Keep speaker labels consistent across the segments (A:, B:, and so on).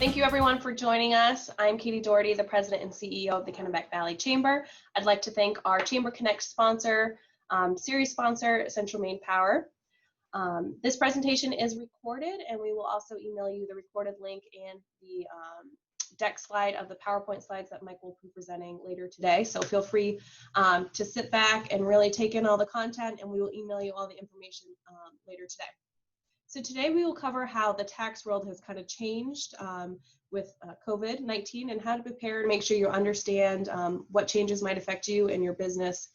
A: Thank you everyone for joining us. I'm Katie Doherty, the President and CEO of the Kennebec Valley Chamber. I'd like to thank our Chamber Connect sponsor, series sponsor, Central Maine Power. This presentation is recorded, and we will also email you the recorded link and the deck slide of the PowerPoint slides that Mike will be presenting later today. So feel free to sit back and really take in all the content, and we will email you all the information later today. So today we will cover how the tax world has kind of changed with COVID-19 and how to prepare and make sure you understand what changes might affect you and your business.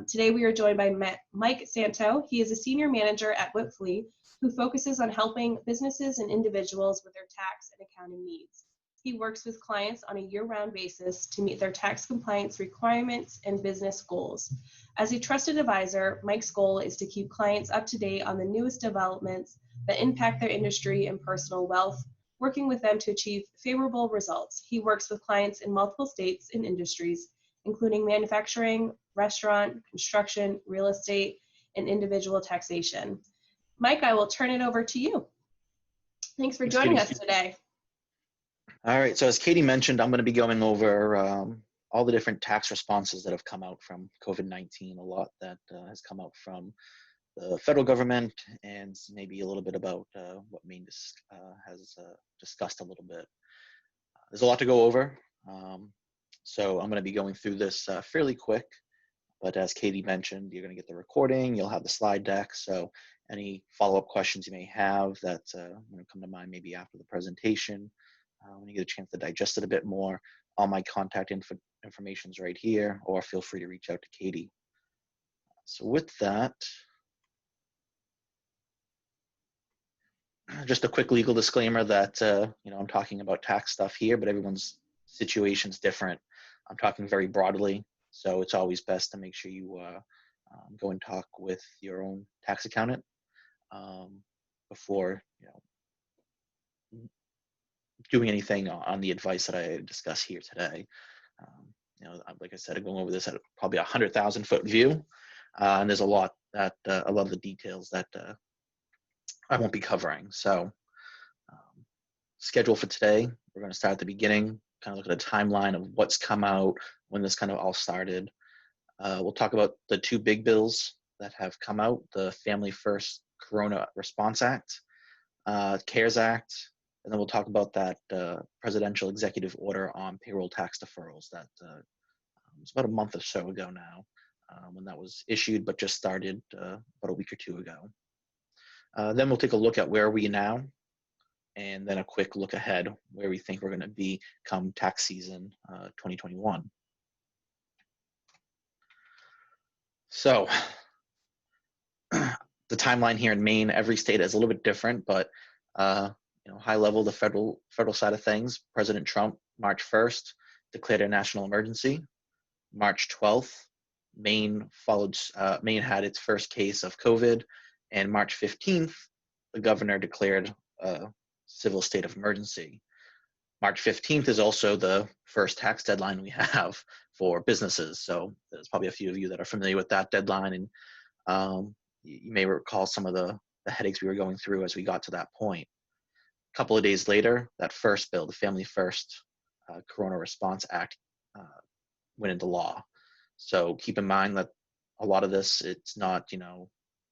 A: Today we are joined by Mike Santo. He is a senior manager at Wipfli who focuses on helping businesses and individuals with their tax and accounting needs. He works with clients on a year-round basis to meet their tax compliance requirements and business goals. As a trusted advisor, Mike's goal is to keep clients up to date on the newest developments that impact their industry and personal wealth, working with them to achieve favorable results. He works with clients in multiple states and industries, including manufacturing, restaurant, construction, real estate, and individual taxation. Mike, I will turn it over to you. Thanks for joining us today.
B: All right, so as Katie mentioned, I'm going to be going over all the different tax responses that have come out from COVID-19, a lot that has come out from the federal government, and maybe a little bit about what Maine has discussed a little bit. There's a lot to go over, so I'm going to be going through this fairly quick, but as Katie mentioned, you're going to get the recording, you'll have the slide deck, so any follow-up questions you may have that come to mind maybe after the presentation, when you get a chance to digest it a bit more, all my contact information is right here, or feel free to reach out to Katie. So with that, just a quick legal disclaimer that I'm talking about tax stuff here, but everyone's situation is different. I'm talking very broadly, so it's always best to make sure you go and talk with your own tax accountant before doing anything on the advice that I discuss here today. Like I said, I'm going over this at probably 100,000-foot view, and there's a lot of the details that I won't be covering. So schedule for today, we're going to start at the beginning, kind of look at a timeline of what's come out, when this kind of all started. We'll talk about the two big bills that have come out, the Family First Corona Response Act, CARES Act, and then we'll talk about that presidential executive order on payroll tax deferrals that was about a month or so ago now when that was issued, but just started about a week or two ago. Then we'll take a look at where are we now, and then a quick look ahead where we think we're going to be come tax season 2021. So the timeline here in Maine, every state is a little bit different, but high level, the federal side of things, President Trump, March 1st, declared a national emergency. March 12th, Maine had its first case of COVID, and March 15th, the governor declared a civil state of emergency. March 15th is also the first tax deadline we have for businesses. So there's probably a few of you that are familiar with that deadline, and you may recall some of the headaches we were going through as we got to that point. A couple of days later, that first bill, the Family First Corona Response Act, went into law. So keep in mind that a lot of this, it's not,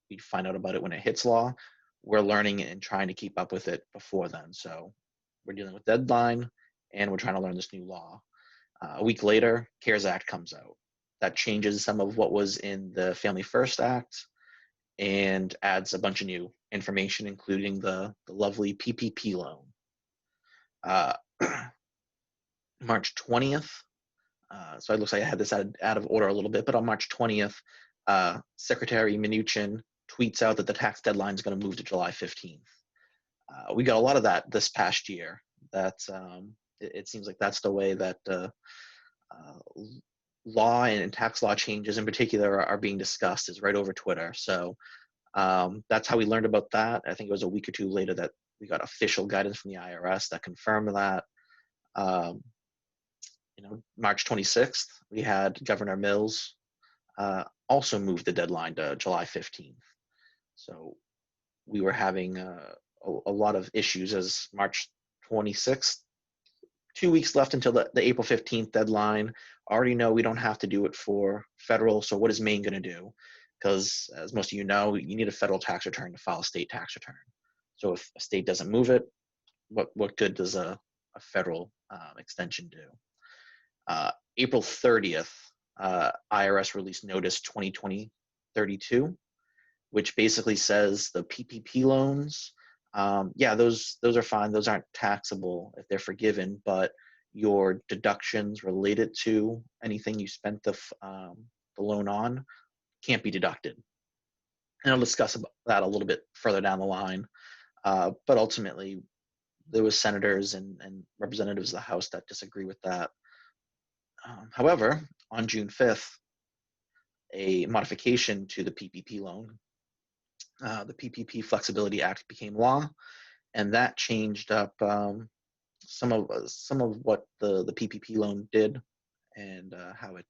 B: we find out about it when it hits law. We're learning and trying to keep up with it before then. So we're dealing with deadline, and we're trying to learn this new law. A week later, CARES Act comes out. That changes some of what was in the Family First Act and adds a bunch of new information, including the lovely PPP loan. March 20th, so it looks like I had this out of order a little bit, but on March 20th, Secretary Mnuchin tweets out that the tax deadline is going to move to July 15th. We got a lot of that this past year. It seems like that's the way that law and tax law changes in particular are being discussed, is right over Twitter. So that's how we learned about that. I think it was a week or two later that we got official guidance from the IRS that confirmed that. March 26th, we had Governor Mills also moved the deadline to July 15th. So we were having a lot of issues as March 26th 2 weeks left until the April 15th deadline. Already know we don't have to do it for federal, so what is Maine going to do? Because as most of you know, you need a federal tax return to file a state tax return. So if a state doesn't move it, what good does a federal extension do? April 30th, IRS released Notice 2020-32, which basically says the PPP loans, yeah, those are fine. Those aren't taxable if they're forgiven, but your deductions related to anything you spent the loan on can't be deducted. And I'll discuss that a little bit further down the line. But ultimately, there was senators and representatives of the House that disagree with that. However, on June 5th, a modification to the PPP loan, the PPP Flexibility Act became law, and that changed up some of what the PPP loan did and how it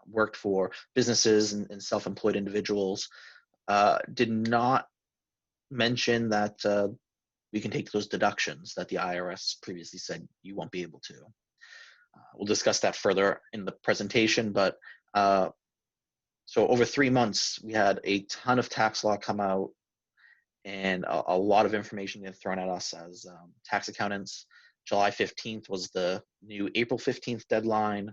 B: worked for businesses and self-employed individuals. Did not mention that we can take those deductions that the IRS previously said you won't be able to. We'll discuss that further in the presentation, but so over 3 months, we had a ton of tax law come out and a lot of information get thrown at us as tax accountants. July 15th was the new April 15th deadline.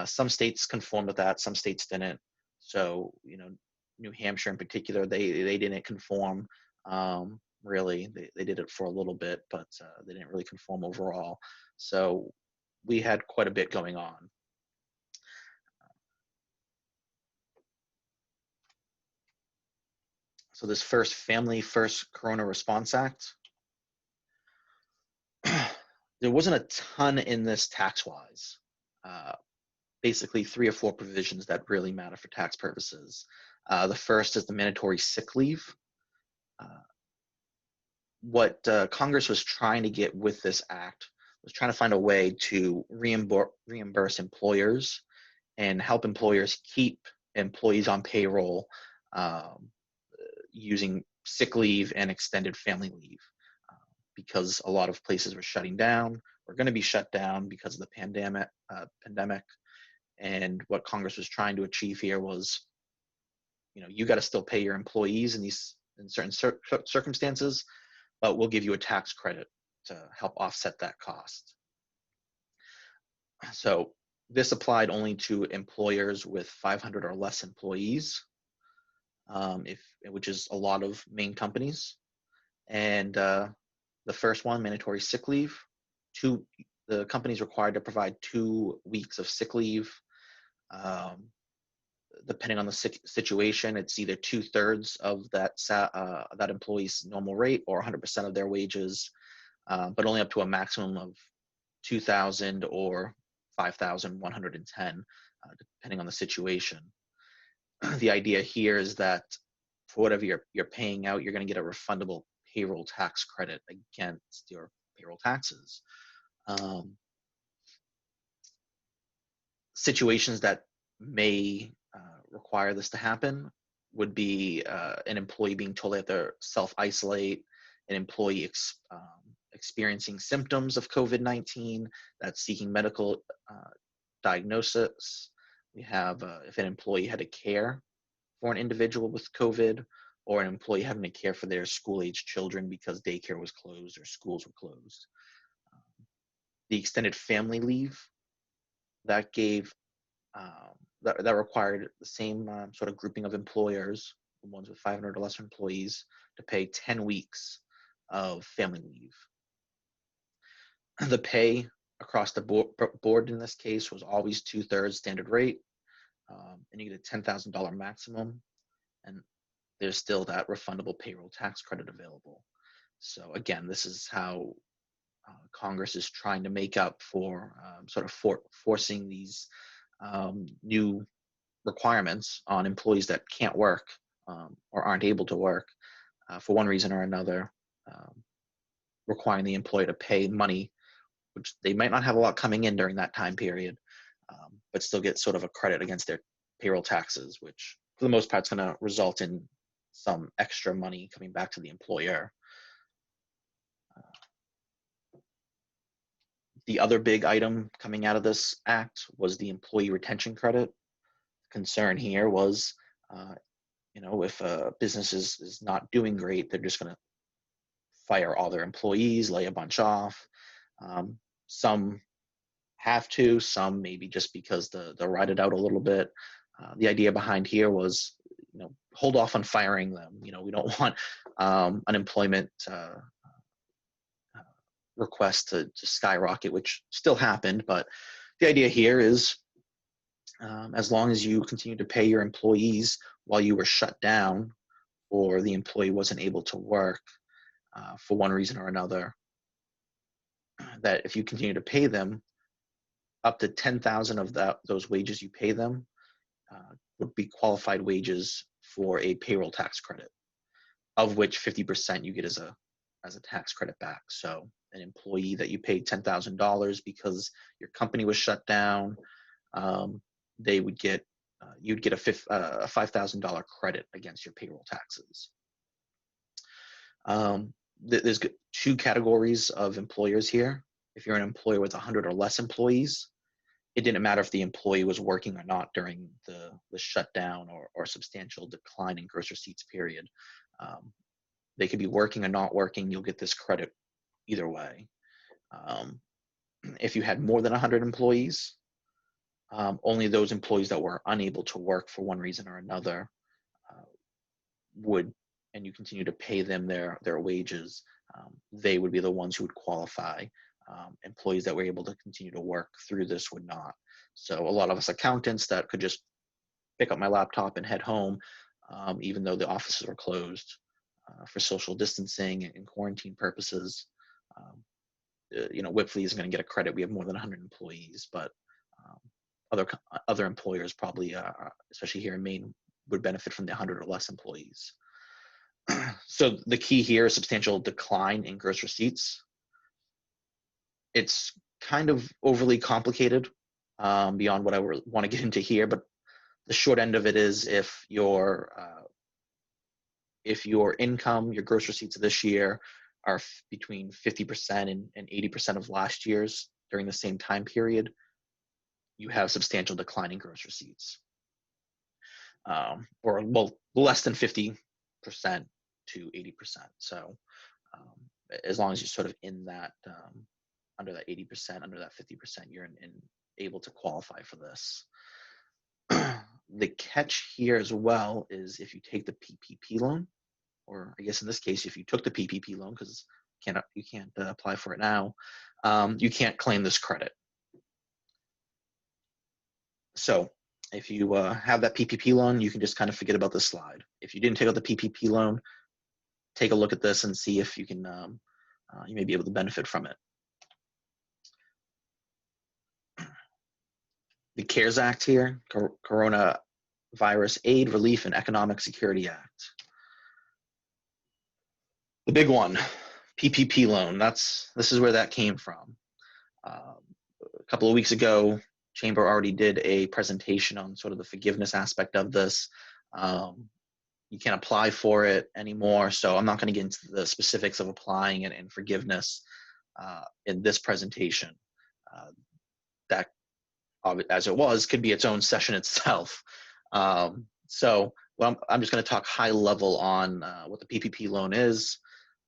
B: Some states conformed with that, some states didn't. So, you know, New Hampshire in particular, they didn't conform. Really, they did it for a little bit, but they didn't really conform overall. So we had quite a bit going on. So this first Family First Corona Response Act, there wasn't a ton in this tax-wise. Basically 3 or 4 provisions that really matter for tax purposes. The first is the mandatory sick leave. What Congress was trying to get with this act was trying to find a way to reimburse employers and help employers keep employees on payroll using sick leave and extended family leave, because a lot of places were shutting down, or going to be shut down because of the pandemic. And what Congress was trying to achieve here was, you know, you got to still pay your employees in certain circumstances, but we'll give you a tax credit to help offset that cost. So this applied only to employers with 500 or less employees, which is a lot of Maine companies. And the first one, mandatory sick leave, the company's required to provide 2 weeks of sick leave. Depending on the situation, it's either 2/3 of that employee's normal rate or 100% of their wages, but only up to a maximum of 2,000 or 5,110, depending on the situation. The idea here is that for whatever you're paying out, you're going to get a refundable payroll tax credit against your payroll taxes. Situations that may require this to happen would be an employee being told they have to self-isolate, an employee experiencing symptoms of COVID-19 that's seeking medical diagnosis. We have if an employee had to care for an individual with COVID, or an employee having to care for their school-age children because daycare was closed or schools were closed. The extended family leave, that gave that required the same sort of grouping of employers, the ones with 500 or less employees, to pay 10 weeks of family leave. The pay across the board in this case was always 2/3 standard rate, and you get a $10,000 maximum, and there's still that refundable payroll tax credit available. So again, this is how Congress is trying to make up for sort of forcing these new requirements on employees that can't work or aren't able to work for one reason or another, requiring the employer to pay money, which they might not have a lot coming in during that time period, but still get sort of a credit against their payroll taxes, which for the most part is going to result in some extra money coming back to the employer. The other big item coming out of this act was the employee retention credit. Concern here was, if a business is not doing great, they're just going to fire all their employees, lay a bunch off. Some have to, some maybe just because they'll ride it out a little bit. The idea behind here was, hold off on firing them. We don't want unemployment requests to skyrocket, which still happened. But the idea here is, as long as you continue to pay your employees while you were shut down or the employee wasn't able to work for one reason or another, that if you continue to pay them, up to 10,000 of those wages you pay them would be qualified wages for a payroll tax credit, of which 50% you get as a tax credit back. So an employee that you paid $10,000 because your company was shut down, they would get you'd get a $5,000 credit against your payroll taxes. There's two categories of employers here. If you're an employer with 100 or less employees, it didn't matter if the employee was working or not during the shutdown or substantial decline in gross receipts period. They could be working or not working. You'll get this credit either way. If you had more than 100 employees, only those employees that were unable to work for one reason or another would, and you continue to pay them their wages, they would be the ones who would qualify. Employees that were able to continue to work through this would not. So a lot of us accountants that could just pick up my laptop and head home, even though the offices were closed for social distancing and quarantine purposes. Wipfli isn't going to get a credit. We have more than 100 employees, but other employers probably, especially here in Maine, would benefit from the 100 or less employees. So the key here is substantial decline in gross receipts. It's kind of overly complicated beyond what I want to get into here, but the short end of it is if your income, your gross receipts this year are between 50% and 80% of last year's during the same time period, you have substantial decline in gross receipts. Or less than 50% to 80%. So as long as you're sort of in that, under that 80%, under that 50%, you're able to qualify for this. The catch here as well is if you take the PPP loan, or I guess in this case, if you took the PPP loan, because you can't apply for it now, you can't claim this credit. So if you have that PPP loan, you can just kind of forget about this slide. If you didn't take out the PPP loan, take a look at this and see if you can, you may be able to benefit from it. The CARES Act here, Coronavirus Aid, Relief, and Economic Security Act. The big one, PPP loan. This is where that came from. A couple of weeks ago, Chamber already did a presentation on sort of the forgiveness aspect of this. You can't apply for it anymore, so I'm not going to get into the specifics of applying and forgiveness in this presentation. That, as it was, could be its own session itself. I'm just going to talk high level on what the PPP loan is,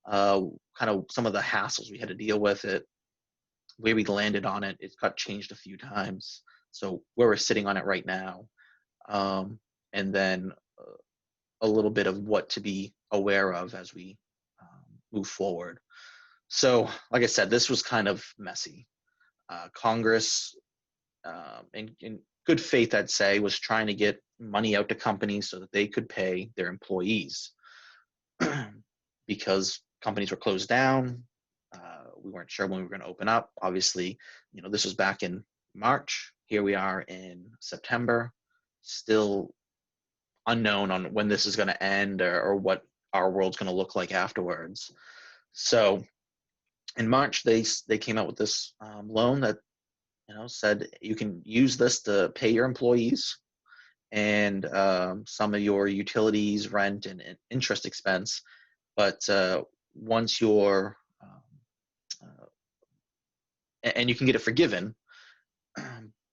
B: kind of some of the hassles we had to deal with it, where we landed on it. It got changed a few times, so where we're sitting on it right now, and then a little bit of what to be aware of as we move forward. So, like I said, this was kind of messy. Congress, in good faith, I'd say, was trying to get money out to companies so that they could pay their employees because companies were closed down. We weren't sure when we were going to open up. Obviously, this was back in March. Here we are in September, still unknown on when this is going to end or what our world's going to look like afterwards. So in March, they came out with this loan that said you can use this to pay your employees and some of your utilities, rent, and interest expense. But once your and you can get it forgiven,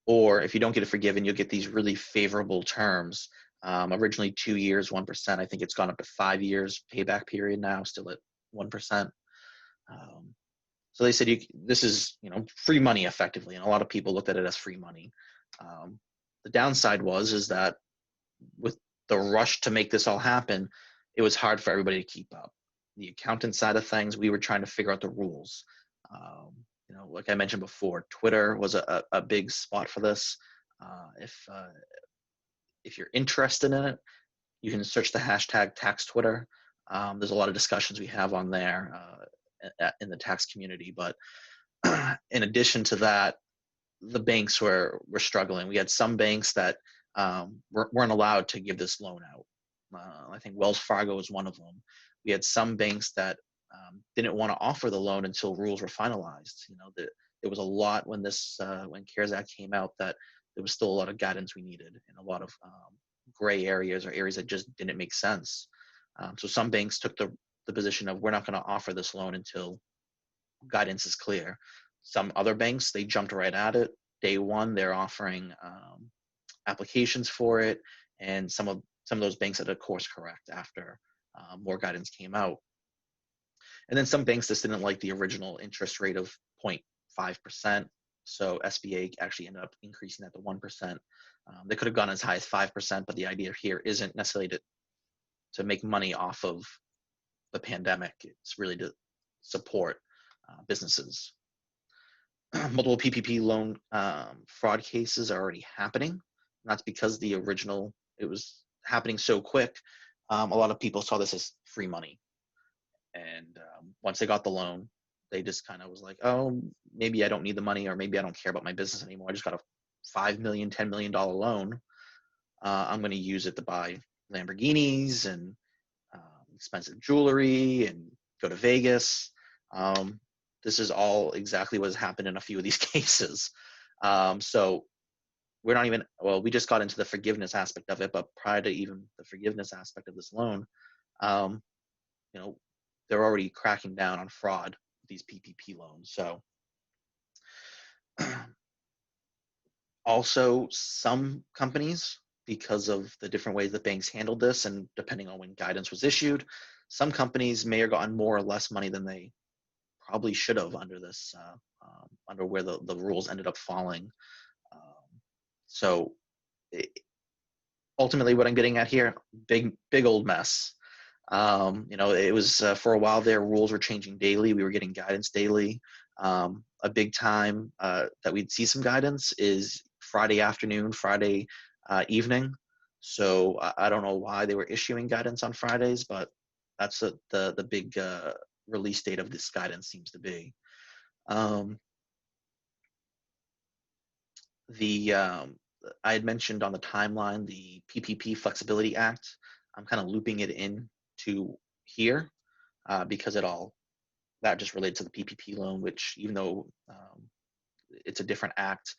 B: or if you don't get it forgiven, you'll get these really favorable terms. Originally 2 years, 1%. I think it's gone up to 5 years payback period now, still at 1%. So they said this is free money effectively, and a lot of people looked at it as free money. The downside is that with the rush to make this all happen, it was hard for everybody to keep up. The accountant side of things, we were trying to figure out the rules. Like I mentioned before, Twitter was a big spot for this. If you're interested in it, you can search the hashtag tax Twitter. There's a lot of discussions we have on there in the tax community. But in addition to that, the banks were struggling. We had some banks that weren't allowed to give this loan out. I think Wells Fargo was one of them. We had some banks that didn't want to offer the loan until rules were finalized. There was a lot when CARES Act came out that there was still a lot of guidance we needed, and a lot of gray areas or areas that just didn't make sense. So some banks took the position of, we're not going to offer this loan until guidance is clear. Some other banks, they jumped right at it. Day one, they're offering applications for it, and some of those banks had a course correct after more guidance came out. And then some banks just didn't like the original interest rate of 0.5%. So SBA actually ended up increasing that to 1%. They could have gone as high as 5%, but the idea here isn't necessarily to make money off of the pandemic. It's really to support businesses. Multiple PPP loan fraud cases are already happening. And that's because it was happening so quick. A lot of people saw this as free money. And once they got the loan, they just kind of was like, oh, maybe I don't need the money, or maybe I don't care about my business anymore. I just got a $5 million, $10 million loan. I'm going to use it to buy Lamborghinis and expensive jewelry and go to Vegas. This is all exactly what has happened in a few of these cases. So we're not even, we just got into the forgiveness aspect of it, but prior to even the forgiveness aspect of this loan, they're already cracking down on fraud with these PPP loans. So also some companies, because of the different ways that banks handled this and depending on when guidance was issued, some companies may have gotten more or less money than they probably should have under this, under where the rules ended up falling. Ultimately what I'm getting at here, big old mess. It was for a while there, rules were changing daily. We were getting guidance daily. A big time that we'd see some guidance is Friday afternoon, Friday evening. So I don't know why they were issuing guidance on Fridays, but that's the big release date of this guidance seems to be. I had mentioned on the timeline the PPP Flexibility Act. I'm kind of looping it in to here because that just relates to the PPP loan, which even though it's a different act,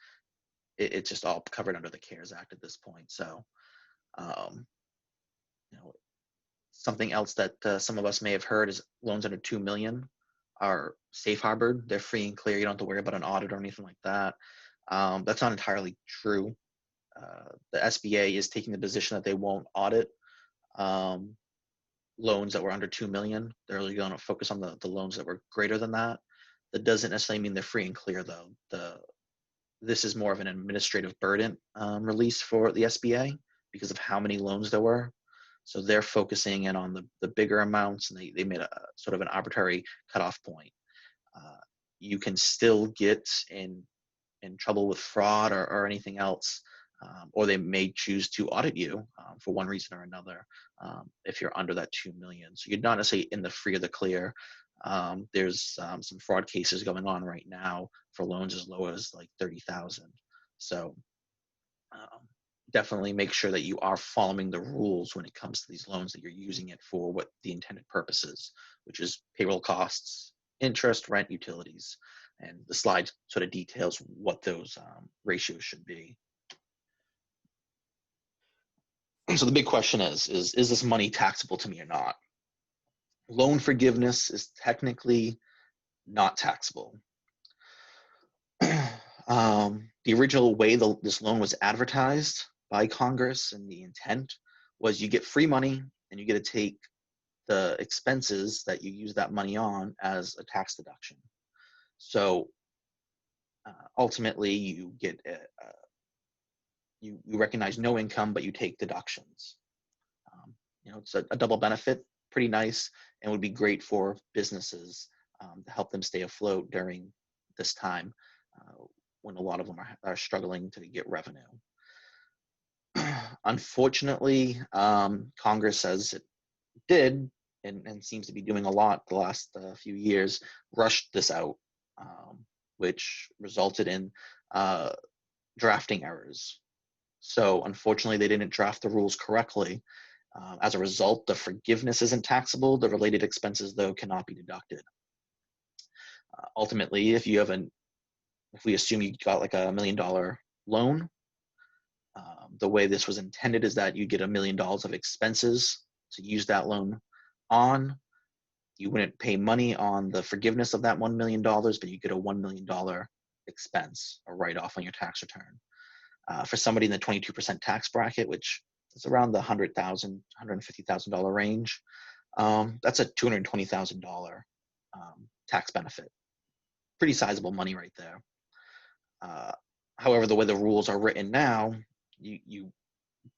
B: it's just all covered under the CARES Act at this point. So, something else that some of us may have heard is loans under $2 million are safe harbored. They're free and clear. You don't have to worry about an audit or anything like that. That's not entirely true. The SBA is taking the position that they won't audit loans that were under $2 million. They're really going to focus on the loans that were greater than that. That doesn't necessarily mean they're free and clear, though. This is more of an administrative burden release for the SBA because of how many loans there were. So they're focusing in on the bigger amounts, and they made a sort of an arbitrary cutoff point. You can still get in trouble with fraud or anything else, or they may choose to audit you for one reason or another if you're under that $2 million. So you're not necessarily in the free or the clear. There's some fraud cases going on right now for loans as low as like $30,000. So definitely make sure that you are following the rules when it comes to these loans, that you're using it for what the intended purpose is, which is payroll costs, interest, rent, utilities. And the slide sort of details what those ratios should be. So the big question is this money taxable to me or not? Loan forgiveness is technically not taxable. The original way this loan was advertised by Congress and the intent was you get free money and you get to take the expenses that you use that money on as a tax deduction. So ultimately, you get you recognize no income, but you take deductions. It's a double benefit, pretty nice, and would be great for businesses to help them stay afloat during this time when a lot of them are struggling to get revenue. Unfortunately, Congress, as it did and seems to be doing a lot the last few years, rushed this out, which resulted in drafting errors. So unfortunately, they didn't draft the rules correctly. As a result, the forgiveness isn't taxable. The related expenses, though, cannot be deducted. Ultimately, if we assume you got like $1 million loan, the way this was intended is that you get $1 million of expenses to use that loan on. You wouldn't pay money on the forgiveness of that $1 million, but you get a $1 million expense, a write-off on your tax return. For somebody in the 22% tax bracket, which is around the $100,000, $150,000 range, that's a $220,000 tax benefit. Pretty sizable money right there. However, the way the rules are written now, you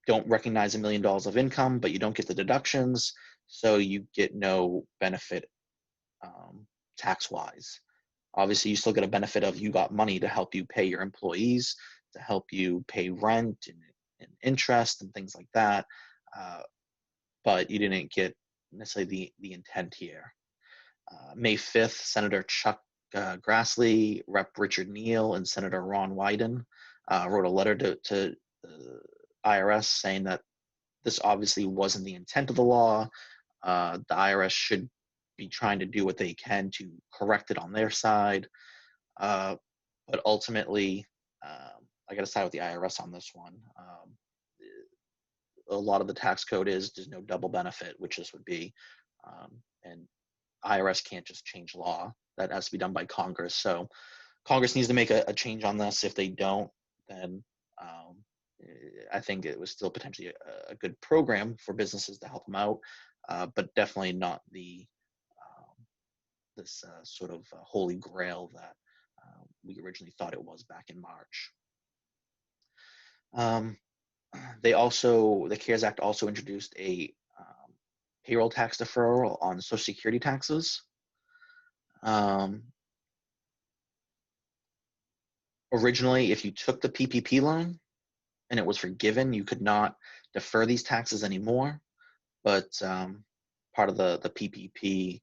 B: don't recognize $1 million of income, but you don't get the deductions, so you get no benefit tax-wise. Obviously, you still get a benefit of you got money to help you pay your employees, to help you pay rent and interest and things like that, but you didn't get necessarily the intent here. May 5th, Senator Chuck Grassley, Rep. Richard Neal, and Senator Ron Wyden wrote a letter to the IRS saying that this obviously wasn't the intent of the law. The IRS should be trying to do what they can to correct it on their side. But ultimately, I got to side with the IRS on this one. A lot of the tax code there's no double benefit, which this would be. And IRS can't just change law. That has to be done by Congress. So Congress needs to make a change on this. If they don't, then I think it was still potentially a good program for businesses to help them out, but definitely not this sort of holy grail that we originally thought it was back in March. The CARES Act also introduced a payroll tax deferral on Social Security taxes. Originally, if you took the PPP loan and it was forgiven, you could not defer these taxes anymore. But part of the PPP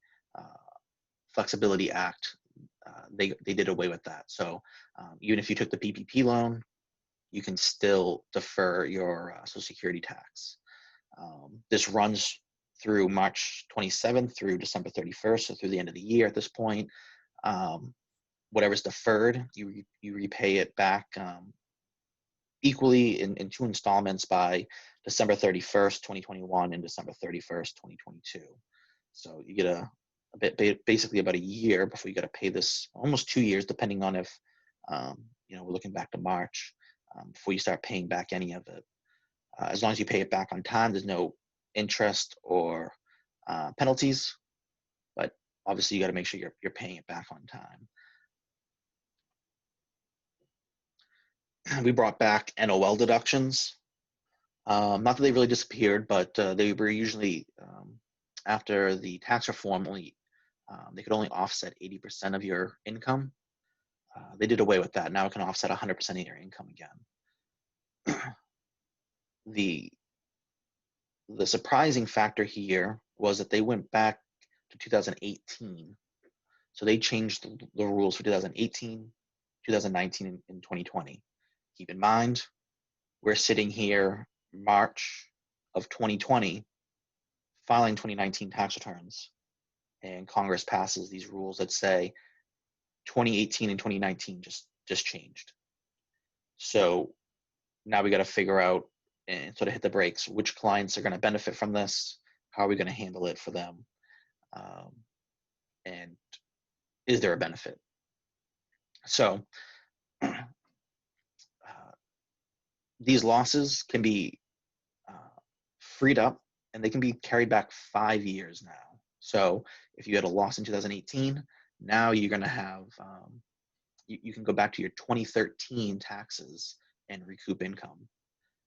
B: Flexibility Act, they did away with that. So even if you took the PPP loan, you can still defer your Social Security tax. This runs through March 27th through December 31st, so through the end of the year at this point. Whatever's deferred, you repay it back equally in 2 installments by December 31st, 2021 and December 31st, 2022. So you get basically about a year before you got to pay this, almost 2 years, depending on if, we're looking back to March, before you start paying back any of it. As long as you pay it back on time, there's no interest or penalties, but obviously you got to make sure you're paying it back on time. We brought back NOL deductions. Not that they really disappeared, but they were usually, after the tax reform, they could only offset 80% of your income. They did away with that. Now it can offset 100% of your income again. The surprising factor here was that they went back to 2018. So they changed the rules for 2018, 2019, and 2020. Keep in mind, we're sitting here March of 2020, filing 2019 tax returns, and Congress passes these rules that say 2018 and 2019 just changed. So now we got to figure out and sort of hit the brakes. Which clients are going to benefit from this? How are we going to handle it for them? And is there a benefit? So these losses can be freed up, and they can be carried back 5 years now. So if you had a loss in 2018, now you're going to have, you can go back to your 2013 taxes and recoup income.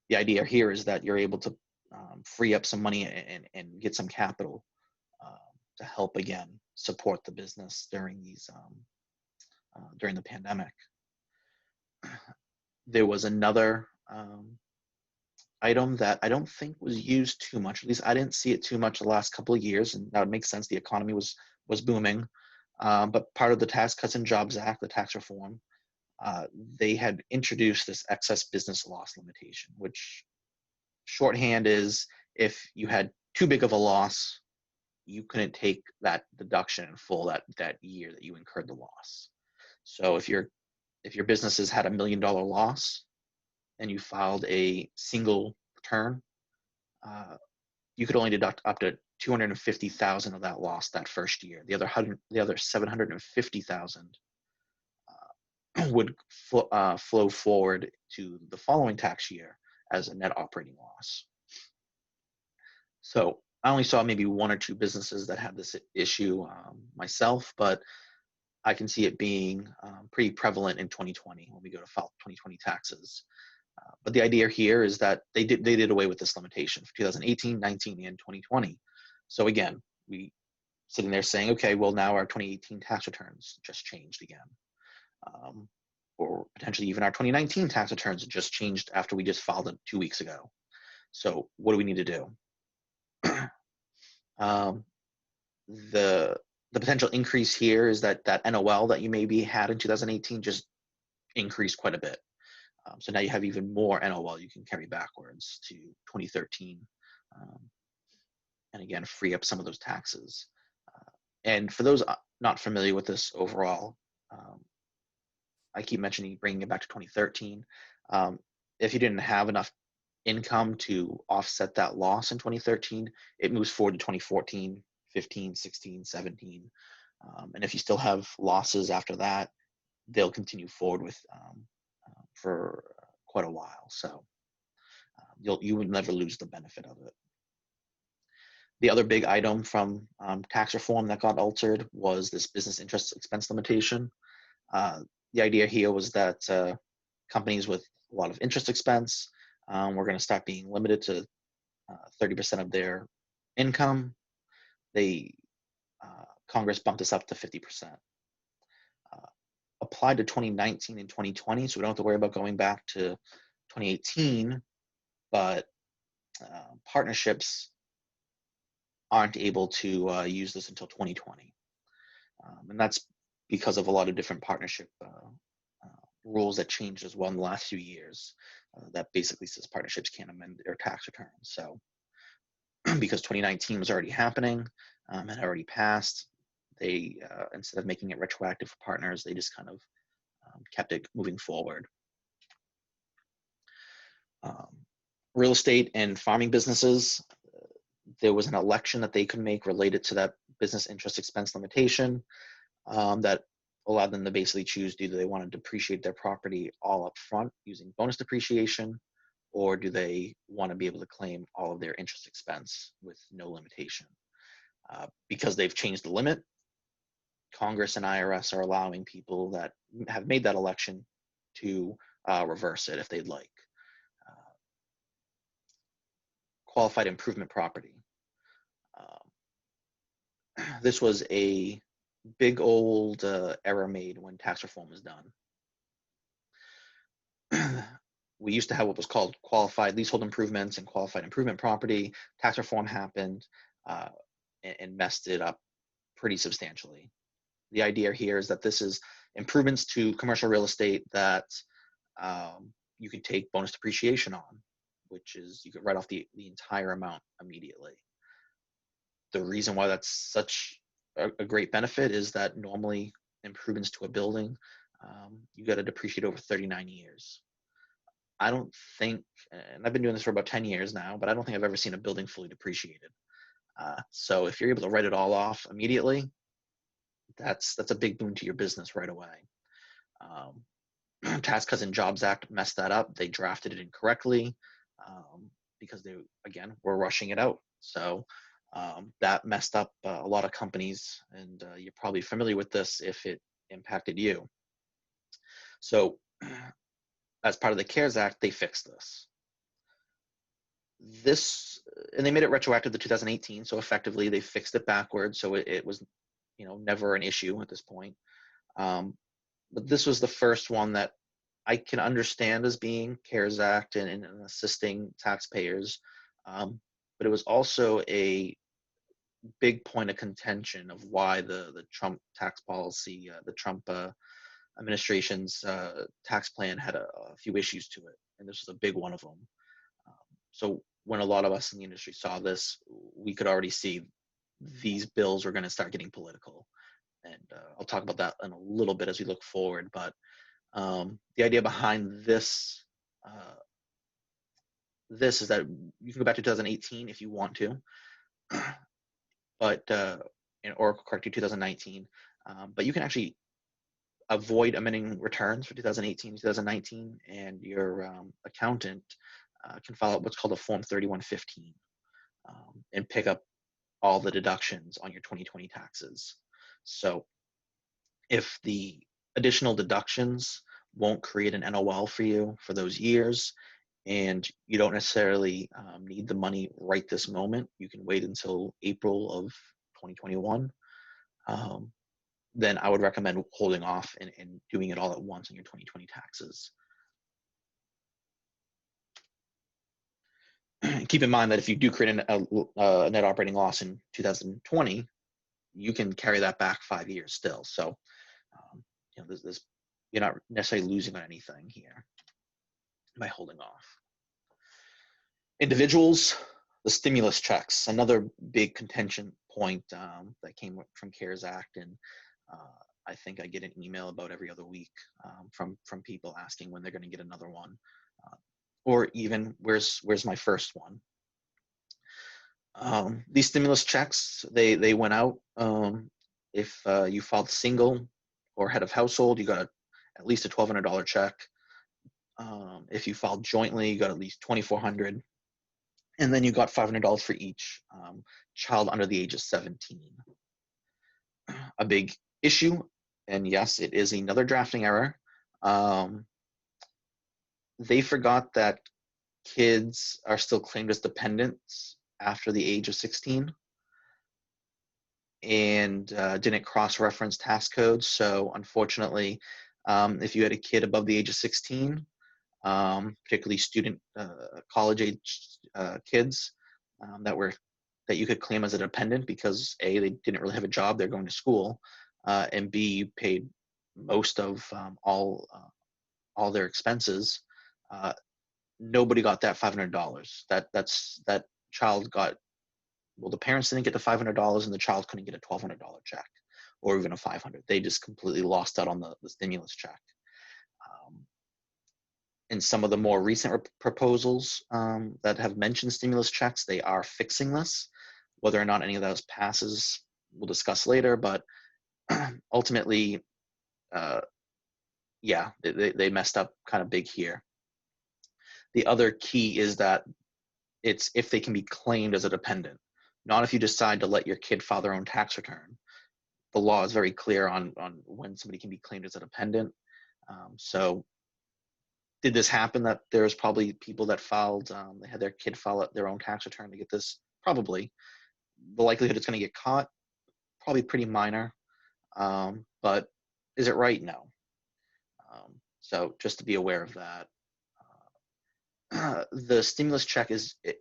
B: The idea here is that you're able to free up some money and get some capital to help, again, support the business during these during the pandemic. There was another item that I don't think was used too much. At least I didn't see it too much the last couple of years, and that would make sense. The economy was booming, but part of the Tax Cuts and Jobs Act, the tax reform, they had introduced this excess business loss limitation, which shorthand is if you had too big of a loss, you couldn't take that deduction in full that year that you incurred the loss. So if your business has had $1 million loss and you filed a single return, you could only deduct up to $250,000 of that loss that first year. The other $750,000 would flow forward to the following tax year as a net operating loss. So I only saw maybe 1 or 2 businesses that had this issue myself, but I can see it being pretty prevalent in 2020 when we go to file 2020 taxes. But the idea here is that they did away with this limitation for 2018, 19, and 2020. So again, we sitting there saying, okay, well, now our 2018 tax returns just changed again. Or potentially even our 2019 tax returns just changed after we just filed it 2 weeks ago. So what do we need to do? The potential increase here is that NOL that you maybe had in 2018 just increased quite a bit. So now you have even more NOL you can carry backwards to 2013, and again, free up some of those taxes. And for those not familiar with this overall, I keep mentioning bringing it back to 2013. If you didn't have enough income to offset that loss in 2013, it moves forward to 2014, 15, 16, 17. And if you still have losses after that, they'll continue forward with for quite a while. So you would never lose the benefit of it. The other big item from tax reform that got altered was this business interest expense limitation. The idea here was that companies with a lot of interest expense were going to start being limited to 30% of their income. Congress bumped this up to 50%. Applied to 2019 and 2020, so we don't have to worry about going back to 2018, but partnerships aren't able to use this until 2020. And that's because of a lot of different partnership rules that changed as well in the last few years. That basically says partnerships can't amend their tax returns. So because 2019 was already happening and had already passed, they, instead of making it retroactive for partners, they just kind of kept it moving forward. Real estate and farming businesses, there was an election that they could make related to that business interest expense limitation that allowed them to basically choose, do they want to depreciate their property all up front using bonus depreciation, or do they want to be able to claim all of their interest expense with no limitation? Because they've changed the limit, Congress and IRS are allowing people that have made that election to reverse it if they'd like. Qualified improvement property. This was a big old error made when tax reform was done. We used to have what was called qualified leasehold improvements and qualified improvement property. Tax reform happened and messed it up pretty substantially. The idea here is that this is improvements to commercial real estate that you could take bonus depreciation on, which is you could write off the entire amount immediately. The reason why that's such a great benefit is that normally improvements to a building, you got to depreciate over 39 years. I don't think, and I've been doing this for about 10 years now, but I don't think I've ever seen a building fully depreciated. So if you're able to write it all off immediately, that's a big boon to your business right away. Tax Cuts and Jobs Act messed that up. They drafted it incorrectly because they, again, were rushing it out. So that messed up a lot of companies, and you're probably familiar with this if it impacted you. So as part of the CARES Act, they fixed this, and they made it retroactive to 2018. So effectively, they fixed it backwards. So it was, never an issue at this point. But this was the first one that I can understand as being CARES Act and assisting taxpayers. But it was also a big point of contention of why the Trump tax policy, the Trump administration's tax plan had a few issues to it. And this was a big one of them. So when a lot of us in the industry saw this, we could already see these bills were going to start getting political. And I'll talk about that in a little bit as we look forward. But the idea behind this is that you can go back to 2018 if you want to, but or correct to 2019, but you can actually avoid amending returns for 2018, 2019, and your accountant can file out what's called a Form 3115 and pick up all the deductions on your 2020 taxes. So if the additional deductions won't create an NOL for you for those years, and you don't necessarily need the money right this moment, you can wait until April of 2021, then I would recommend holding off and doing it all at once on your 2020 taxes. Keep in mind that if you do create a net operating loss in 2020, you can carry that back 5 years still. So, you're not necessarily losing on anything here by holding off. Individuals, the stimulus checks, another big contention point that came from CARES Act, and I think I get an email about every other week from people asking when they're going to get another one, or even where's my first one. These stimulus checks, they went out. If you filed single or head of household, you got at least a $1,200 check. If you filed jointly, you got at least $2,400. And then you got $500 for each child under the age of 17. A big issue, and yes, it is another drafting error. They forgot that kids are still claimed as dependents after the age of 16, and didn't cross-reference tax codes. So unfortunately, if you had a kid above the age of 16, particularly student college-age kids that you could claim as a dependent because A, they didn't really have a job, they're going to school, and B, you paid most of all their expenses. Nobody got that $500. That child got, well, the parents didn't get the $500 and the child couldn't get a $1,200 check or even a $500. They just completely lost out on the stimulus check. In some of the more recent proposals that have mentioned stimulus checks, they are fixing this. Whether or not any of those passes, we'll discuss later, but ultimately, yeah, they messed up kind of big here. The other key is that it's if they can be claimed as a dependent, not if you decide to let your kid file their own tax return. The law is very clear on when somebody can be claimed as a dependent. So did this happen that there's probably people that filed, they had their kid file their own tax return to get this? Probably. The likelihood it's going to get caught, probably pretty minor. But is it right? No. So just to be aware of that. The stimulus check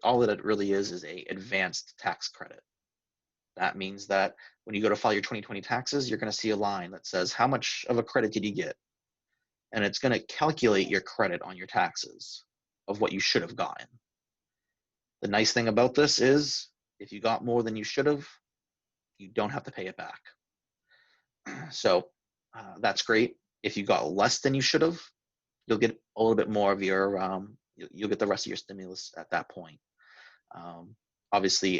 B: all that it really is a advanced tax credit. That means that when you go to file your 2020 taxes, you're going to see a line that says, how much of a credit did you get? And it's going to calculate your credit on your taxes of what you should have gotten. The nice thing about this is if you got more than you should have, you don't have to pay it back. So that's great. If you got less than you should have, you'll get a little bit more of your, you'll get the rest of your stimulus at that point. Obviously,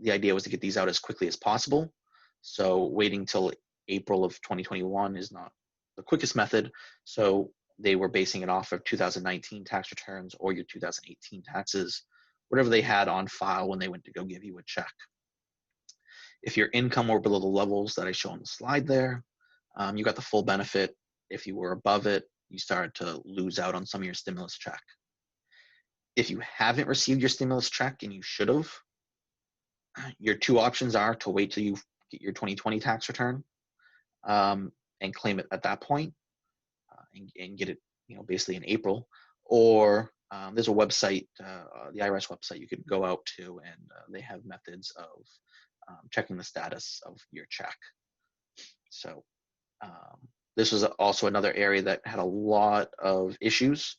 B: the idea was to get these out as quickly as possible. So waiting till April of 2021 is not the quickest method. So they were basing it off of 2019 tax returns or your 2018 taxes, whatever they had on file when they went to go give you a check. If your income were below the levels that I show on the slide there, you got the full benefit. If you were above it, you started to lose out on some of your stimulus check. If you haven't received your stimulus check and you should have, your two options are to wait till you get your 2020 tax return and claim it at that point, and get it, basically in April. Or there's a website, the IRS website you could go out to, and they have methods of checking the status of your check. So this was also another area that had a lot of issues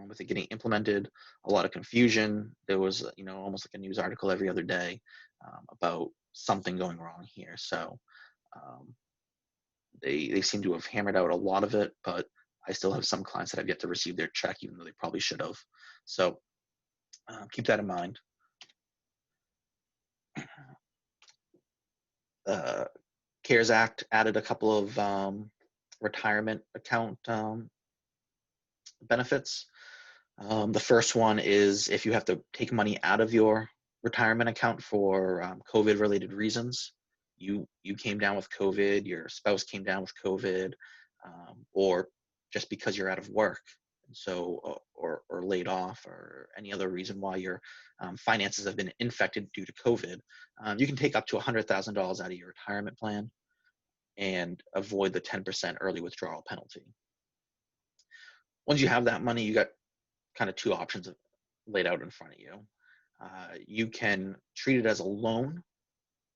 B: with it getting implemented, a lot of confusion. There was, almost like a news article every other day about something going wrong here. So they seem to have hammered out a lot of it, but I still have some clients that have yet to receive their check, even though they probably should have. So keep that in mind. CARES Act added a couple of retirement account benefits. The first one is if you have to take money out of your retirement account for COVID-related reasons. You came down with COVID, your spouse came down with COVID, or just because you're out of work, and so or laid off, or any other reason why your finances have been infected due to COVID, you can take up to $100,000 out of your retirement plan and avoid the 10% early withdrawal penalty. Once you have that money, you got kind of two options laid out in front of you. You can treat it as a loan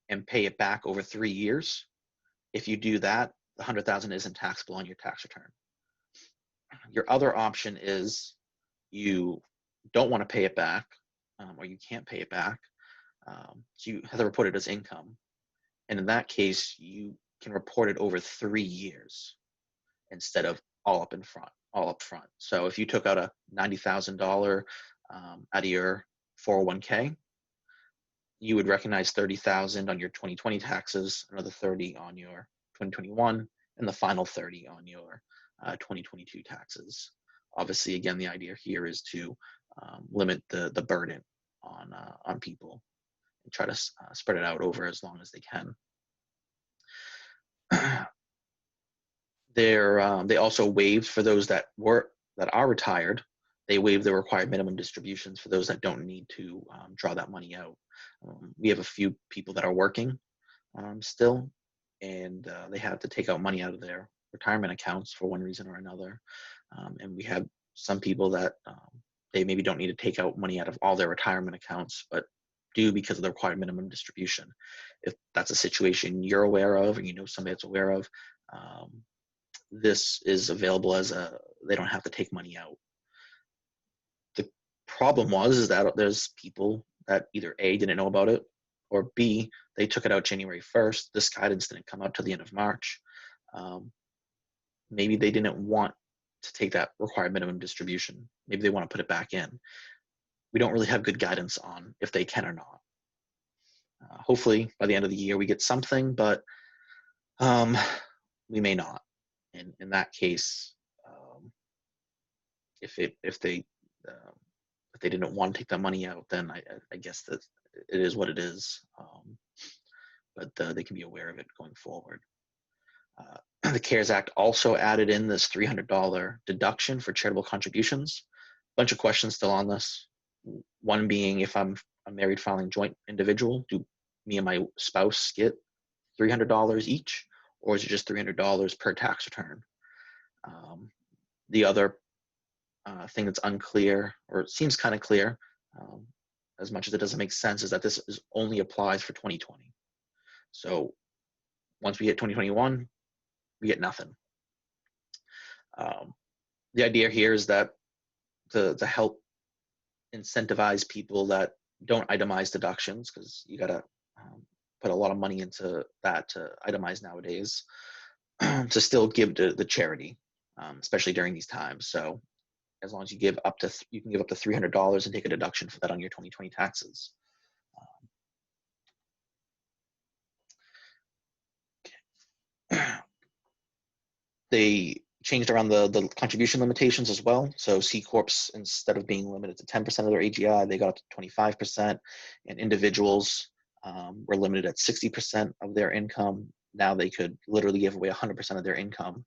B: and pay it back over 3 years. If you do that, the $100,000 isn't taxable on your tax return. Your other option is you don't want to pay it back, or you can't pay it back, so you have to report it as income. And in that case, you can report it over 3 years instead of all up front. So if you took out a $90,000 out of your 401k, you would recognize $30,000 on your 2020 taxes, another 30 on your 2021, and the final 30 on your 2022 taxes. Obviously, again, the idea here is to limit the burden on people and try to spread it out over as long as they can. They also waived, for those that are retired, they waived the required minimum distributions for those that don't need to draw that money out. We have a few people that are working still, and they have to take out money out of their retirement accounts for one reason or another. And we have some people that they maybe don't need to take out money out of all their retirement accounts, but do because of the required minimum distribution. If that's a situation you're aware of, and somebody that's aware of, this is available as they don't have to take money out. The problem is that there's people that either A, didn't know about it, or B, they took it out January 1st. This guidance didn't come out till the end of March. Maybe they didn't want to take that required minimum distribution. Maybe they want to put it back in. We don't really have good guidance on if they can or not. Hopefully by the end of the year we get something, but we may not. And in that case, if they didn't want to take that money out, then I guess that it is what it is. But they can be aware of it going forward. The CARES Act also added in this $300 deduction for charitable contributions. Bunch of questions still on this. One being, if I'm a married filing joint individual, do me and my spouse get $300 each, or is it just $300 per tax return? The other thing that's unclear, or it seems kind of clear, as much as it doesn't make sense, is that this only applies for 2020. So once we hit 2021, we get nothing. The idea here is that to help incentivize people that don't itemize deductions, because you got to put a lot of money into that to itemize nowadays, to still give to the charity, especially during these times. So as long as you can give up to $300 and take a deduction for that on your 2020 taxes. They changed around the contribution limitations as well. So C Corps, instead of being limited to 10% of their AGI, they got up to 25%, and individuals were limited at 60% of their income. Now they could literally give away 100% of their income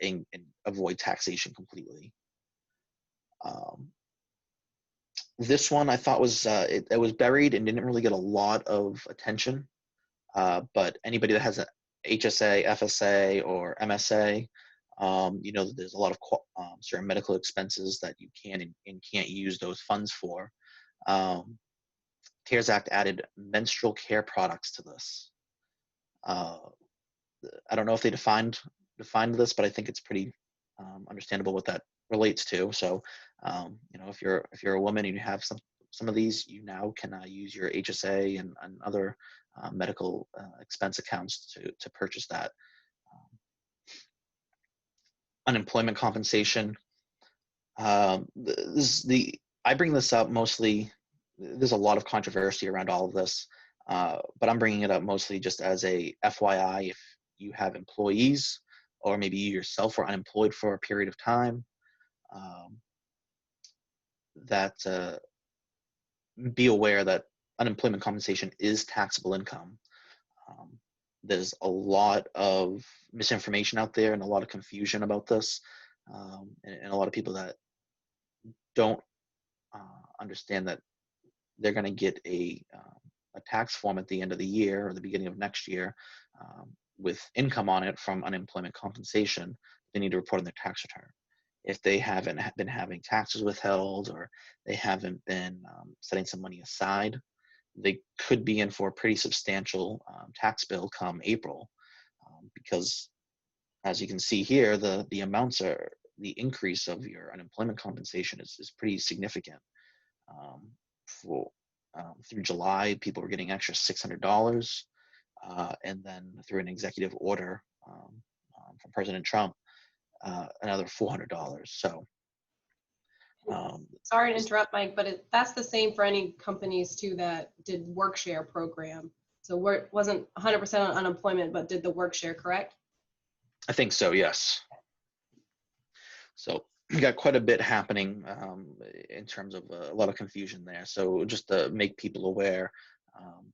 B: and avoid taxation completely. This one I thought was, it was buried and didn't really get a lot of attention, but anybody that has an HSA, FSA, or MSA, you know, there's a lot of certain medical expenses that you can and can't use those funds for. CARES Act added menstrual care products to this. I don't know if they defined this, but I think it's pretty understandable what that relates to. So, you know, if you're a woman and you have some of these, you now can use your HSA and other medical expense accounts to purchase that. Unemployment compensation. I bring this up mostly. There's a lot of controversy around all of this, but I'm bringing it up mostly just as a FYI. If you have employees, or maybe you yourself were unemployed for a period of time, that be aware that unemployment compensation is taxable income. There's a lot of misinformation out there and a lot of confusion about this, and a lot of people that don't understand that they're going to get a tax form at the end of the year or the beginning of next year with income on it from unemployment compensation. They need to report on their tax return. If they haven't been having taxes withheld, or they haven't been setting some money aside, they could be in for a pretty substantial tax bill come April, because as you can see here, the amounts are, the increase of your unemployment compensation is pretty significant. Through July, people were getting extra $600, and then through an executive order from President Trump, another $400. So,
A: sorry to interrupt, Mike, but that's the same for any companies too that did work share program. So it wasn't 100% on unemployment, but did the work share, correct?
B: I think so, yes. So we got quite a bit happening in terms of a lot of confusion there. So just to make people aware,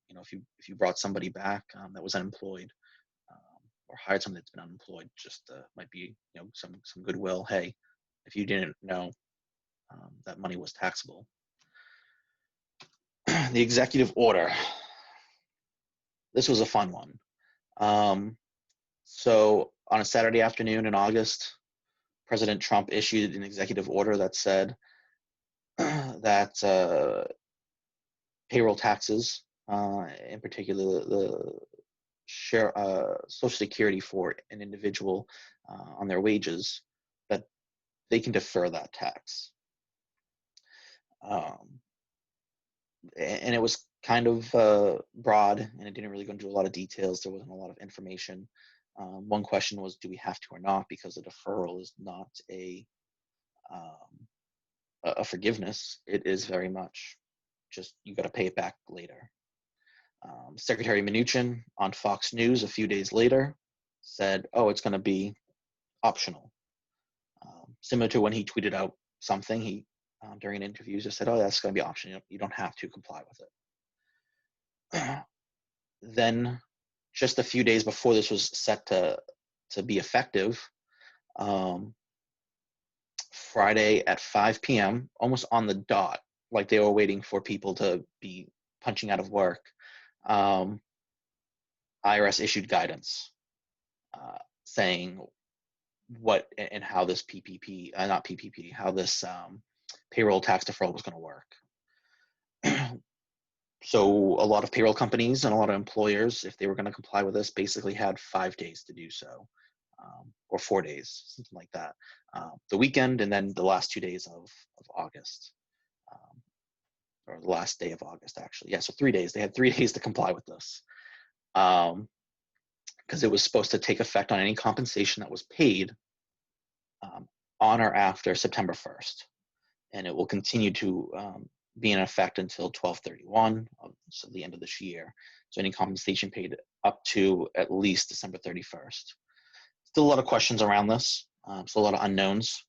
B: you know, if you brought somebody back that was unemployed, or hired somebody that's been unemployed, just might be, you know, some goodwill. Hey, if you didn't know, that money was taxable. The executive order. This was a fun one. So on a Saturday afternoon in August, President Trump issued an executive order that said that payroll taxes, in particular the Social Security for an individual on their wages, that they can defer that tax. And it was kind of broad, and it didn't really go into a lot of details. There wasn't a lot of information. One question was, do we have to or not? Because a deferral is not a forgiveness. It is very much just, you got to pay it back later. Secretary Mnuchin on Fox News a few days later said, oh, it's going to be optional. Similar to when he tweeted out something, he during an interview just said, oh, that's going to be optional. You don't have to comply with it. Then just a few days before this was set to be effective, Friday at 5 p.m., almost on the dot, like they were waiting for people to be punching out of work, IRS issued guidance saying what and how this how this payroll tax deferral was going to work. So a lot of payroll companies and a lot of employers, if they were going to comply with this, basically had 5 days to do so, or 4 days, something like that. The weekend and then the last 2 days of August, or the last day of August, actually. Yeah, so 3 days. They had 3 days to comply with this, because it was supposed to take effect on any compensation that was paid on or after September 1st. And it will continue to be in effect until 12/31, so the end of this year. So any compensation paid up to at least December 31st. Still a lot of questions around this, still a lot of unknowns,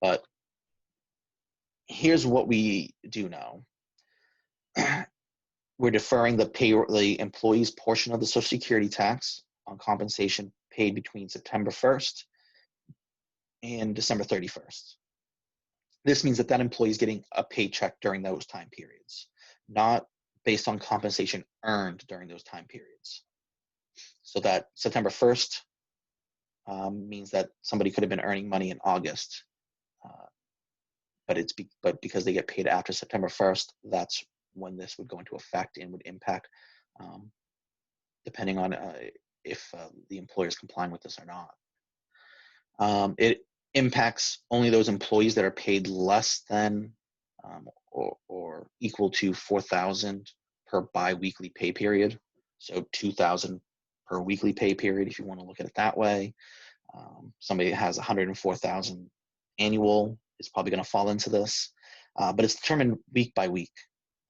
B: but here's what we do know. We're deferring the employee's portion of the Social Security tax on compensation paid between September 1st and December 31st. This means that that employee is getting a paycheck during those time periods, not based on compensation earned during those time periods. So that September 1st means that somebody could have been earning money in August, but because they get paid after September 1st, that's when this would go into effect and would impact, depending on if the employer is complying with this or not. It impacts only those employees that are paid less than or equal to $4,000 per biweekly pay period. So $2,000 per weekly pay period, if you want to look at it that way. Somebody that has $104,000 annual is probably going to fall into this, but it's determined week by week.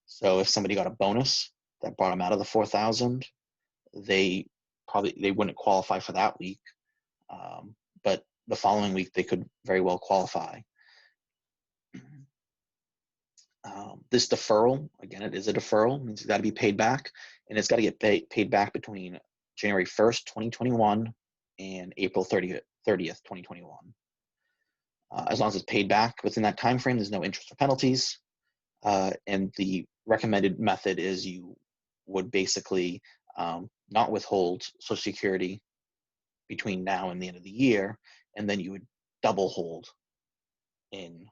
B: So if somebody got a bonus that brought them out of the $4,000, they wouldn't qualify for that week, but the following week they could very well qualify. This deferral, again, it is a deferral, means it's got to be paid back, and it's got to get paid back between January 1st, 2021 and April 30th, 2021. As long as it's paid back within that time frame, there's no interest or penalties. And the recommended method is you would basically not withhold Social Security between now and the end of the year, and then you would double hold in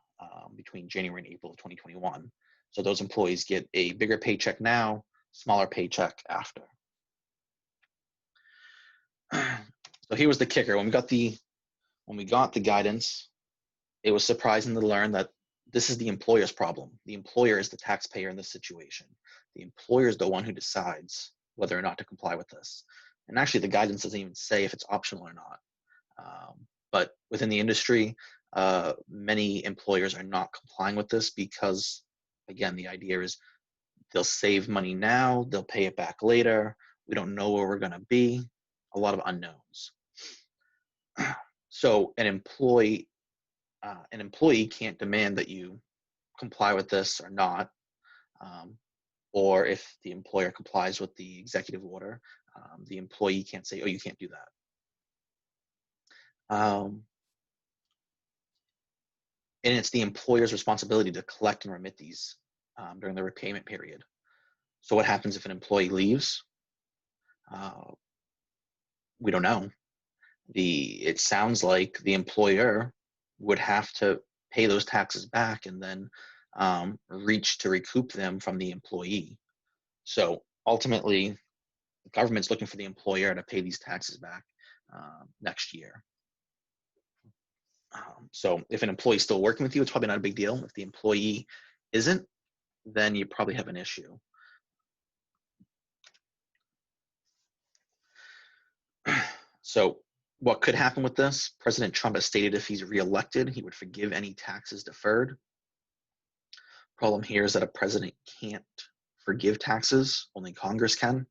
B: between January and April of 2021. So those employees get a bigger paycheck now, smaller paycheck after. So here was the kicker. When we got the guidance, it was surprising to learn that this is the employer's problem. The employer is the taxpayer in this situation. The employer is the one who decides whether or not to comply with this. And actually, the guidance doesn't even say if it's optional or not. But within the industry, many employers are not complying with this because, again, the idea is they'll save money now, they'll pay it back later. We don't know where we're going to be. A lot of unknowns. So an employee can't demand that you comply with this or not, or if the employer complies with the executive order, the employee can't say, oh, you can't do that. And it's the employer's responsibility to collect and remit these during the repayment period. So what happens if an employee leaves? We don't know. It sounds like the employer would have to pay those taxes back and then reach to recoup them from the employee. So ultimately, the government's looking for the employer to pay these taxes back next year. So if an employee is still working with you, it's probably not a big deal. If the employee isn't, then you probably have an issue. So what could happen with this? President Trump has stated if he's reelected, he would forgive any taxes deferred. Problem here is that a president can't forgive taxes, only Congress can.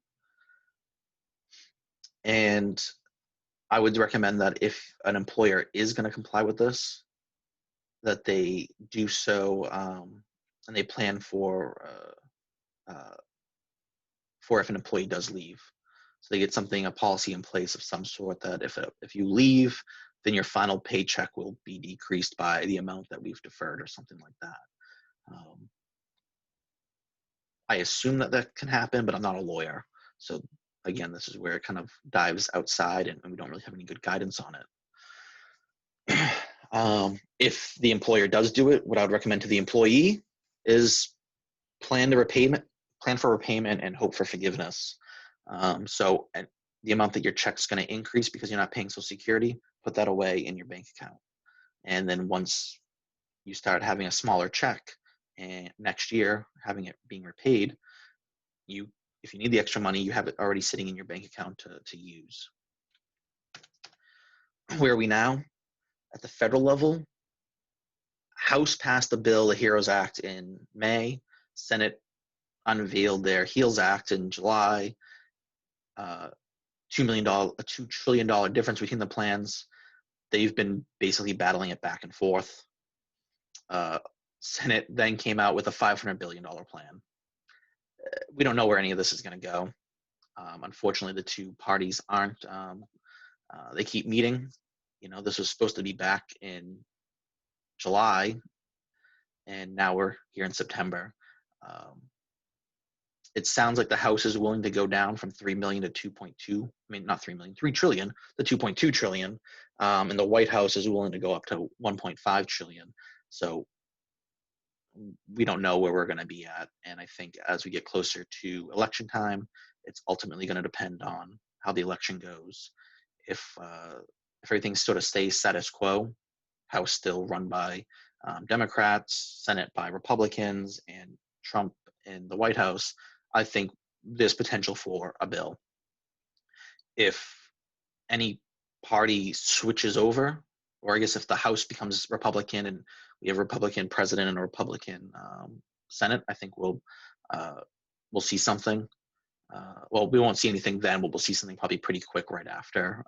B: And I would recommend that if an employer is going to comply with this, that they do so and they plan for if an employee does leave. So they get a policy in place of some sort that if you leave, then your final paycheck will be decreased by the amount that we've deferred or something like that. I assume that can happen, but I'm not a lawyer. So again, this is where it kind of dives outside and we don't really have any good guidance on it. If the employer does do it, what I would recommend to the employee is plan for repayment and hope for forgiveness. So the amount that your check's going to increase because you're not paying Social Security, put that away in your bank account. And then once you start having a smaller check and next year having it being repaid, if you need the extra money, you have it already sitting in your bank account to use. Where are we now? At the federal level, House passed the bill, the HEROES Act, in May. Senate unveiled their HEALS Act in July. $2 trillion difference between the plans. They've been basically battling it back and forth. Senate then came out with a $500 billion plan. We don't know where any of this is going to go. Unfortunately, the two parties aren't. They keep meeting. This was supposed to be back in July, and now we're here in September. It sounds like the House is willing to go down from 3 million to 2.2. I mean, not 3 million, 3 trillion to 2.2 trillion. And the White House is willing to go up to 1.5 trillion. So we don't know where we're going to be at. And I think as we get closer to election time, it's ultimately going to depend on how the election goes. If everything sort of stays status quo, House still run by Democrats, Senate by Republicans, and Trump in the White House, I think there's potential for a bill. If any party switches over, or I guess if the House becomes Republican and we have a Republican president and a Republican Senate, I think we'll see something. Well, we won't see anything then, but we'll see something probably pretty quick right after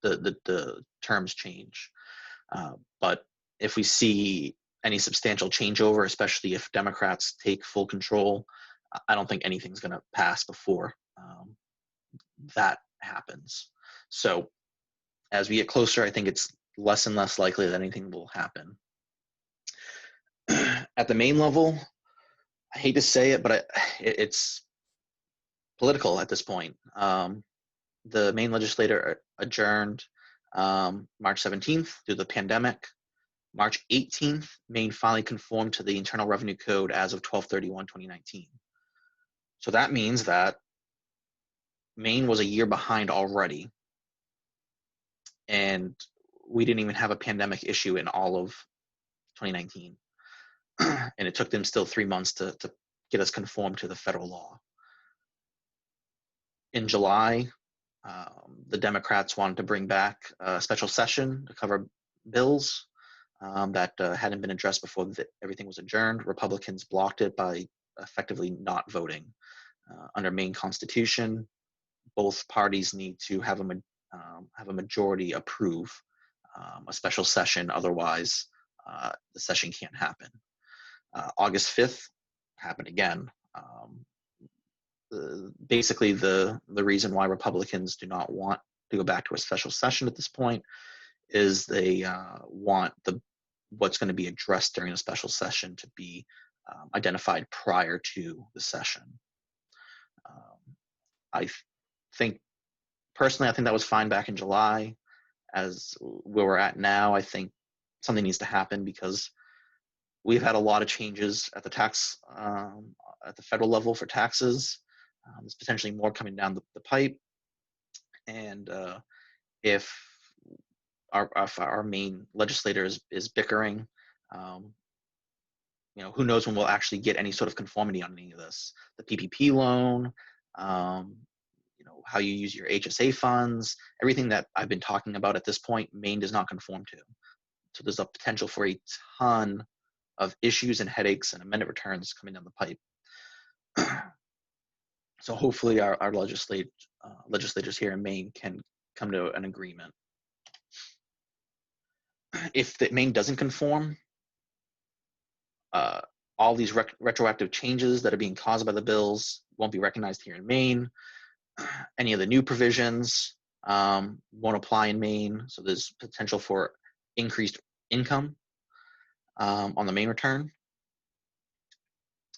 B: the terms change. But if we see any substantial changeover, especially if Democrats take full control, I don't think anything's going to pass before that happens. So as we get closer, I think it's less and less likely that anything will happen. At the Maine level, I hate to say it, but it's political at this point. The Maine legislature adjourned March 17th due to the pandemic. March 18th, Maine finally conformed to the Internal Revenue Code as of 12/31/2019. So that means that Maine was a year behind already, and we didn't even have a pandemic issue in all of 2019. And it took them still 3 months to get us conformed to the federal law. In July, the Democrats wanted to bring back a special session to cover bills that hadn't been addressed before everything was adjourned. Republicans blocked it by effectively not voting. Under Maine Constitution, both parties need to have a majority approve a special session. Otherwise, the session can't happen. August 5th happened again. Basically, the reason why Republicans do not want to go back to a special session at this point is they want what's going to be addressed during a special session to be identified prior to the session. I think that was fine back in July. As where we're at now, I think something needs to happen because we've had a lot of changes at the federal level for taxes. There's potentially more coming down the pipe, and if our Maine legislator is bickering, who knows when we'll actually get any sort of conformity on any of this. The PPP loan, how you use your HSA funds, everything that I've been talking about at this point, Maine does not conform to. So there's a potential for a ton of issues and headaches and amendment returns coming down the pipe. So hopefully our legislators here in Maine can come to an agreement. If Maine doesn't conform, all these retroactive changes that are being caused by the bills won't be recognized here in Maine. Any of the new provisions won't apply in Maine, so there's potential for increased income on the Maine return.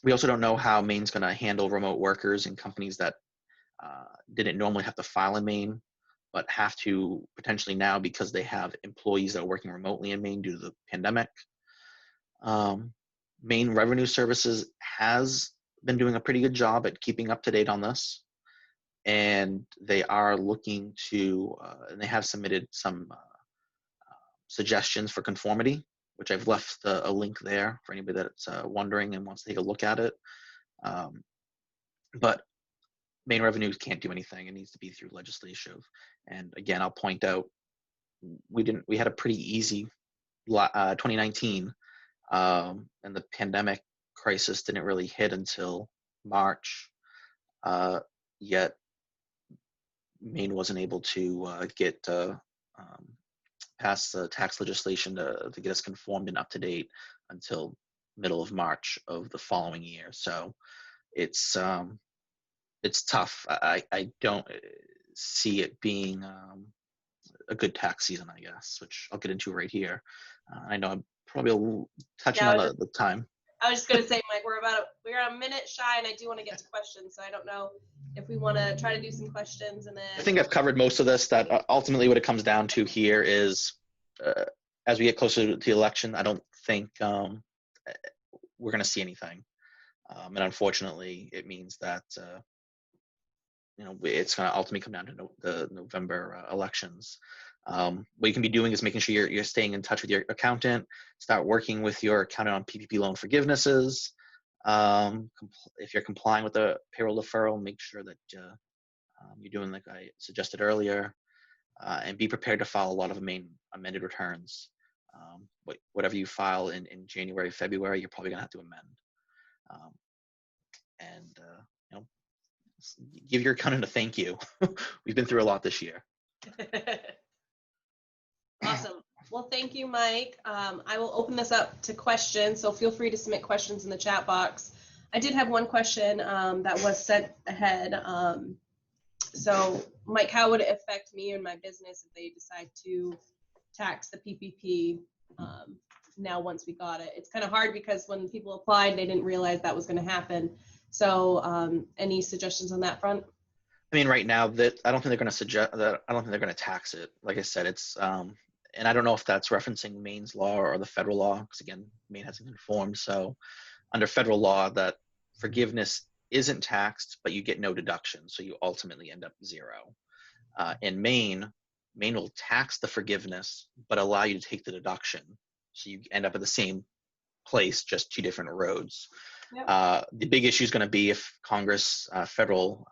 B: We also don't know how Maine's going to handle remote workers and companies that didn't normally have to file in Maine, but have to potentially now because they have employees that are working remotely in Maine due to the pandemic. Maine Revenue Services has been doing a pretty good job at keeping up to date on this, and they are looking to, and they have submitted some suggestions for conformity, which I've left a link there for anybody that's wondering and wants to take a look at it. But Maine Revenue can't do anything. It needs to be through legislative. And again, I'll point out, we had a pretty easy 2019, and the pandemic crisis didn't really hit until March. yet Maine wasn't able to get pass the tax legislation to get us conformed and up to date until middle of March of the following year. So it's tough. I don't see it being a good tax season, I guess, which I'll get into right here. I know I'm probably a little touching on the time.
A: I was just going to say, Mike, we're a minute shy, and I do want to get to questions. So I don't know if we want to try to do some questions, and then
B: I think I've covered most of this. That ultimately what it comes down to here is, as we get closer to the election, I don't think we're going to see anything, and unfortunately, it means that it's going to ultimately come down to the November elections. What you can be doing is making sure you're staying in touch with your accountant, start working with your accountant on PPP loan forgivenesses. If you're complying with the payroll deferral, make sure that you're doing like I suggested earlier, and be prepared to file a lot of Maine amended returns. Whatever you file in January, February, you're probably going to have to amend. And give your accountant a thank you. We've been through a lot this year.
A: Awesome. Well, thank you, Mike. I will open this up to questions, so feel free to submit questions in the chat box. I did have one question that was sent ahead. So, Mike, how would it affect me and my business if they decide to tax the PPP now once we got it? It's kind of hard because when people applied, they didn't realize that was going to happen. So any suggestions on that front?
B: I mean, right now that I don't think they're going to suggest that. I don't think they're going to tax it. Like I said, it's and I don't know if that's referencing Maine's law or the federal law, because again, Maine hasn't conformed. So under federal law, that forgiveness isn't taxed, but you get no deduction. So you ultimately end up zero. In Maine will tax the forgiveness, but allow you to take the deduction. So you end up at the same place, just two different roads. Yep. The big issue is going to be if Congress, federal,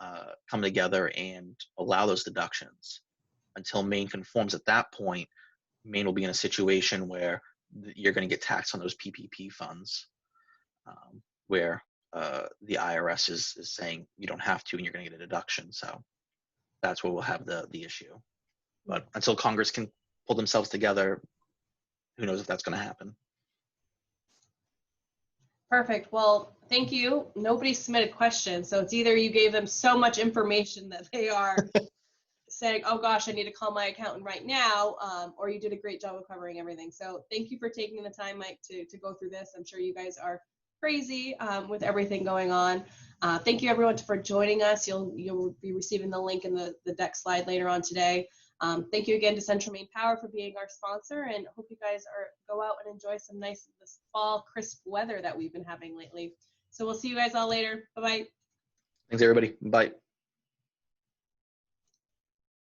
B: come together and allow those deductions. Until Maine conforms at that point, Maine will be in a situation where you're going to get taxed on those PPP funds, where the IRS is saying you don't have to and you're going to get a deduction. So that's where we'll have the issue. But until Congress can pull themselves together, who knows if that's going to happen.
A: Perfect. Well, thank you. Nobody submitted questions, so it's either you gave them so much information that they are saying, oh gosh, I need to call my accountant right now, or you did a great job of covering everything. So thank you for taking the time, Mike, to go through this. I'm sure you guys are crazy with everything going on. Thank you everyone for joining us. You'll be receiving the link in the deck slide later on today. Thank you again to Central Maine Power for being our sponsor, and hope you guys go out and enjoy some nice this fall crisp weather that we've been having lately. So we'll see you guys all later. Bye-bye.
B: Thanks everybody. Bye.